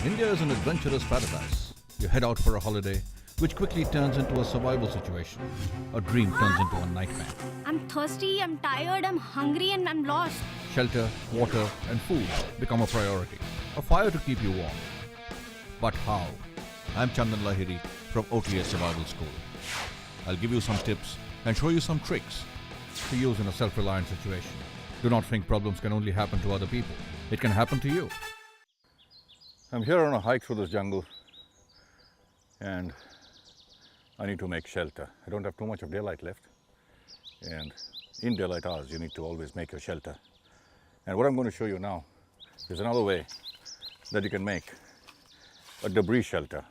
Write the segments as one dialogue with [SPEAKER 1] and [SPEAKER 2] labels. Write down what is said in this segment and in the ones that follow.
[SPEAKER 1] India is an adventurous paradise. You head out for a holiday, which quickly turns into a survival situation. A dream turns into a nightmare.
[SPEAKER 2] I'm thirsty, I'm tired, I'm hungry, and I'm lost.
[SPEAKER 1] Shelter, water, and food become a priority. A fire to keep you warm. But how? I'm Chandan Lahiri from OTA Survival School. I'll give you some tips and show you some tricks to use in a self-reliant situation. Do not think problems can only happen to other people. It can happen to you. I'm here on a hike through this jungle and I need to make shelter. I don't have too much of daylight left, and in daylight hours you need to always make your shelter. And what I'm going to show you now is another way that you can make a debris shelter.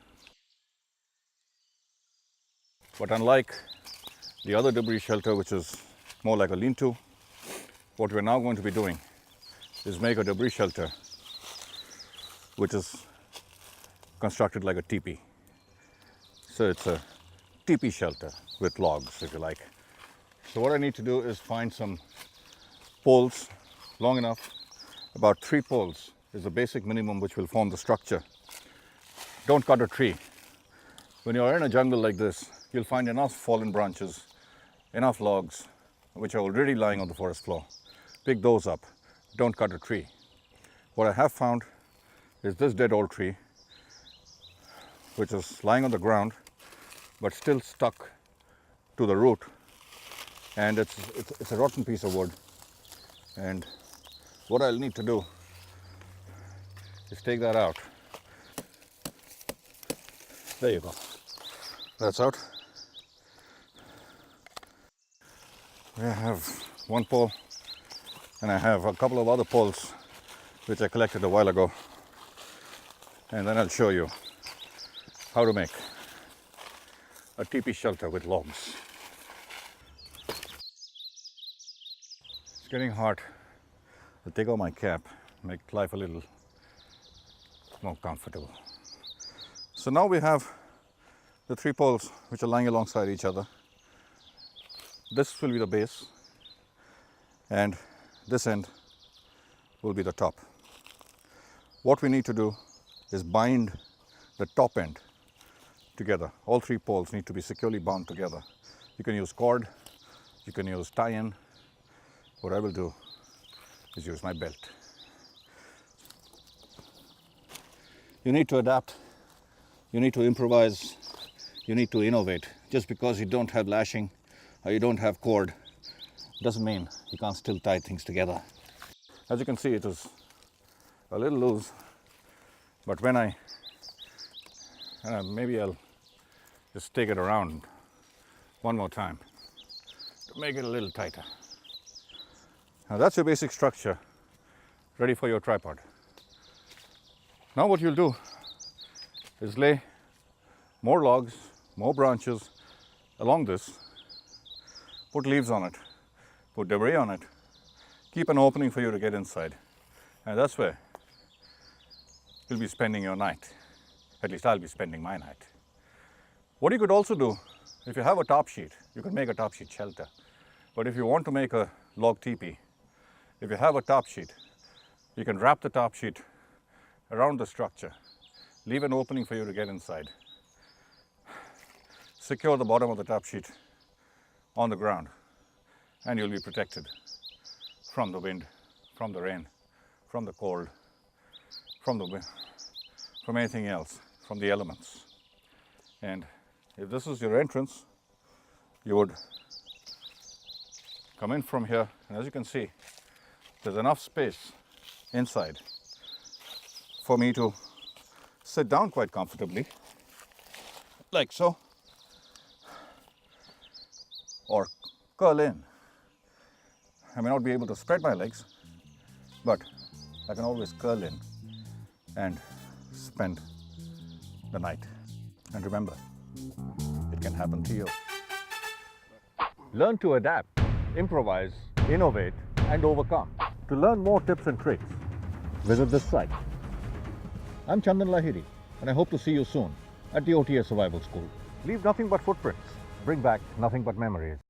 [SPEAKER 1] But unlike the other debris shelter, which is more like a lean-to, what we're now going to be doing is make a debris shelter which is constructed like a teepee. So it's a teepee shelter with logs, if you like. So what I need to do is find some poles long enough. About 3 poles is the basic minimum which will form the structure. Don't cut a tree. When you're in a jungle like this, you'll find enough fallen branches, enough logs which are already lying on the forest floor. Pick those up. Don't cut a tree. What I have found is this dead old tree, which is lying on the ground but still stuck to the root, and it's a rotten piece of wood. And what I'll need to do is take that out. There you go. That's out. I have one pole, and I have a couple of other poles which I collected a while ago, and then I'll show you how to make a teepee shelter with logs. It's getting hot. I'll take off my cap, make life a little more comfortable. So now we have the 3 poles which are lying alongside each other. This will be the base, and this end will be the top. What we need to do is bind the top end together. All 3 poles need to be securely bound together. You can use cord, you can use tie-in. What I will do is use my belt. You need to adapt, you need to improvise, you need to innovate. Just because you don't have lashing or you don't have cord doesn't mean you can't still tie things together. As you can see, it is a little loose, but when maybe I'll just take it around one more time to make it a little tighter. Now that's your basic structure, ready for your tripod. Now what you'll do is lay more logs, more branches along this, put leaves on it, put debris on it, keep an opening for you to get inside, and that's where you'll be spending your night. At least I'll be spending my night. What you could also do, if you have a top sheet, you can make a top sheet shelter. But if you want to make a log teepee, if you have a top sheet, you can wrap the top sheet around the structure, leave an opening for you to get inside, secure the bottom of the top sheet on the ground, and you'll be protected from the wind, from the rain, from the cold, from anything else, from the elements. And if this is your entrance, you would come in from here, and as you can see, there's enough space inside for me to sit down quite comfortably, like so, or curl in. I may not be able to spread my legs, but I can always curl in and spend the night. And remember, it can happen to you. Learn to adapt, improvise, innovate, and overcome. To learn more tips and tricks, visit this site. I'm Chandan Lahiri, and I hope to see you soon at the OTA Survival School. Leave nothing but footprints. Bring back nothing but memories.